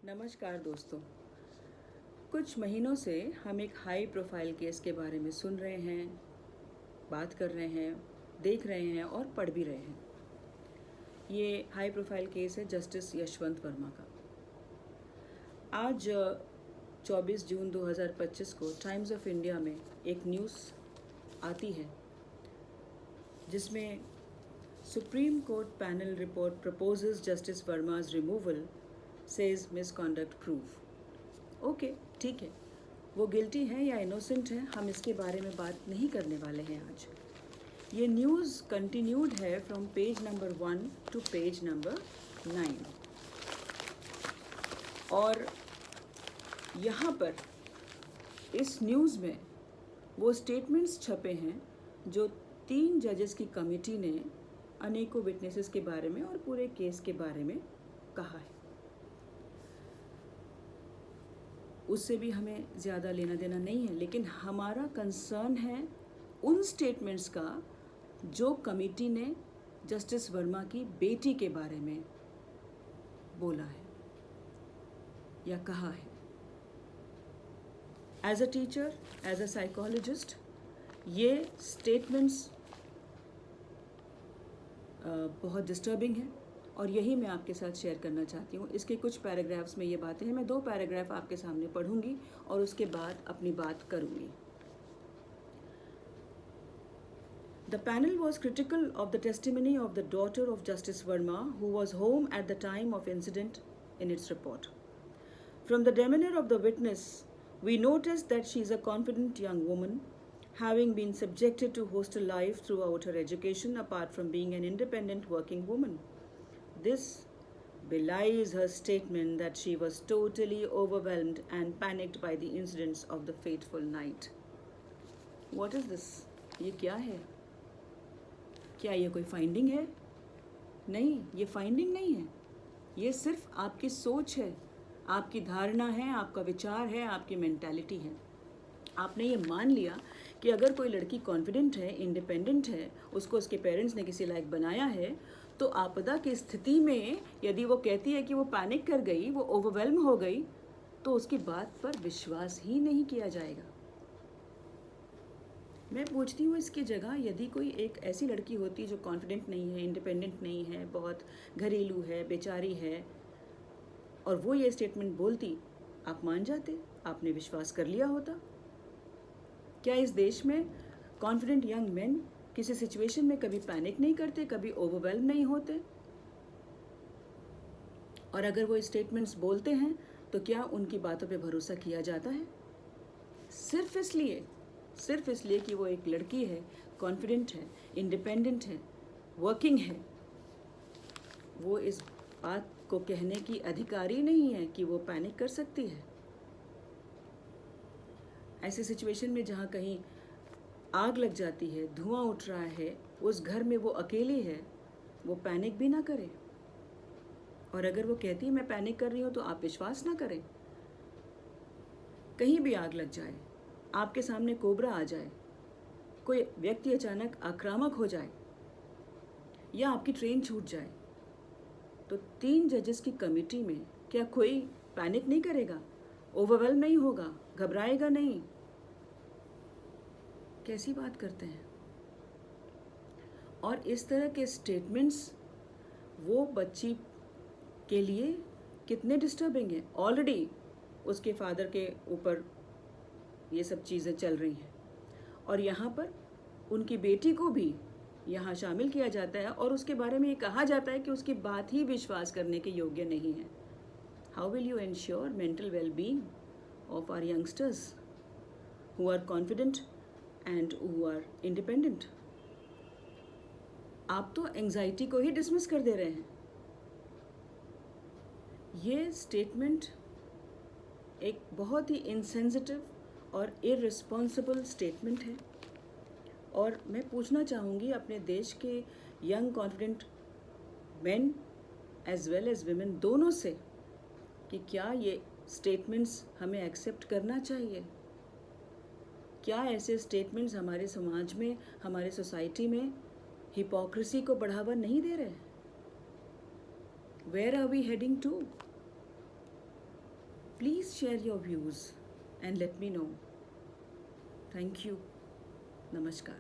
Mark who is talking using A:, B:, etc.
A: नमस्कार दोस्तों। कुछ महीनों से हम एक हाई प्रोफाइल केस के बारे में सुन रहे हैं, बात कर रहे हैं, देख रहे हैं और पढ़ भी रहे हैं। ये हाई प्रोफाइल केस है जस्टिस यशवंत वर्मा का। आज 24 जून 2025 को टाइम्स ऑफ इंडिया में एक न्यूज़ आती है जिसमें Supreme Court panel report proposes justice Verma's removal says misconduct prove. Okay, ठीक है, वो गिल्टी है या इनोसेंट है, हम इसके बारे में बात नहीं करने वाले हैं आज। ये न्यूज़ कंटिन्यूड है from page number 1 to page number 9 और यहाँ पर इस न्यूज़ में वो स्टेटमेंट्स छपे हैं जो 3 जजेस की कमेटी ने अनेकों विटनेसेस के बारे में और पूरे केस के बारे में कहा है। उससे भी हमें ज़्यादा लेना देना नहीं है, लेकिन हमारा कंसर्न है उन स्टेटमेंट्स का जो कमेटी ने जस्टिस वर्मा की बेटी के बारे में बोला है या कहा है। As a teacher, as a psychologist, ये स्टेटमेंट्स बहुत डिस्टर्बिंग है और यही मैं आपके साथ शेयर करना चाहती हूँ। इसके कुछ पैराग्राफ्स में ये बातें हैं, मैं 2 पैराग्राफ आपके सामने पढ़ूंगी और उसके बाद अपनी बात करूँगी। The panel was critical of the testimony of the daughter of Justice Verma, who was home at the time of incident in its report. From the demeanor of the witness, we noticed that she is a confident young woman, having been subjected to hostel life throughout her education apart from being an independent working woman. This belies her statement that she was totally overwhelmed and panicked by the incidents of the fateful night. What is this? ये क्या है? क्या ये कोई finding है? नहीं, ये finding नहीं है। ये सिर्फ आपकी सोच है, आपकी धारणा है, आपका विचार है, आपकी मेंटालिटी है। आपने ये मान लिया कि अगर कोई लड़की कॉन्फिडेंट है, इंडिपेंडेंट है, उसको उसके पेरेंट्स ने किसी लायक बनाया है, तो आपदा की स्थिति में यदि वो कहती है कि वो पैनिक कर गई, वो ओवरवेल्म हो गई, तो उसकी बात पर विश्वास ही नहीं किया जाएगा। मैं पूछती हूँ इसकी जगह यदि कोई एक ऐसी लड़की होती जो कॉन्फिडेंट नहीं है, इंडिपेंडेंट नहीं है, बहुत घरेलू है, बेचारी है, और वो ये स्टेटमेंट बोलती, आप मान जाते? आपने विश्वास कर लिया होता? क्या इस देश में कॉन्फिडेंट यंग मेन किसी सिचुएशन में कभी पैनिक नहीं करते, कभी ओवरवेल्म नहीं होते? और अगर वो स्टेटमेंट्स बोलते हैं तो क्या उनकी बातों पे भरोसा किया जाता है? सिर्फ इसलिए कि वो एक लड़की है, कॉन्फिडेंट है, इंडिपेंडेंट है, वर्किंग है, वो इस बात को कहने की अधिकारी नहीं है कि वो पैनिक कर सकती है। ऐसे सिचुएशन में जहाँ कहीं आग लग जाती है, धुआं उठ रहा है, उस घर में वो अकेली है, वो पैनिक भी ना करे। और अगर वो कहती है मैं पैनिक कर रही हूँ, तो आप विश्वास ना करें। कहीं भी आग लग जाए, आपके सामने कोबरा आ जाए, कोई व्यक्ति अचानक आक्रामक हो जाए या आपकी ट्रेन छूट जाए, तो 3 जजेस की कमेटी में क्या कोई पैनिक नहीं करेगा, ओवरवेल्म नहीं होगा, घबराएगा नहीं? कैसी बात करते हैं? और इस तरह के स्टेटमेंट्स वो बच्ची के लिए कितने डिस्टर्बिंग हैं। ऑलरेडी उसके फादर के ऊपर ये सब चीज़ें चल रही हैं और यहाँ पर उनकी बेटी को भी यहाँ शामिल किया जाता है और उसके बारे में ये कहा जाता है कि उसकी बात ही विश्वास करने के योग्य नहीं है। How will you ensure mental well-being of our youngsters who are confident and who are independent? आप तो एंजाइटी को ही डिसमिस कर दे रहे हैं। ये स्टेटमेंट एक बहुत ही इनसेंसिटिव और इररिस्पॉन्सिबल स्टेटमेंट है और मैं पूछना चाहूँगी अपने देश के young confident men as well as women दोनों से कि क्या ये स्टेटमेंट्स हमें एक्सेप्ट करना चाहिए? क्या ऐसे स्टेटमेंट्स हमारे समाज में, हमारे सोसाइटी में हिपोक्रेसी को बढ़ावा नहीं दे रहे? Where are we heading to? Please share your views and let me know. Thank you. Namaskar.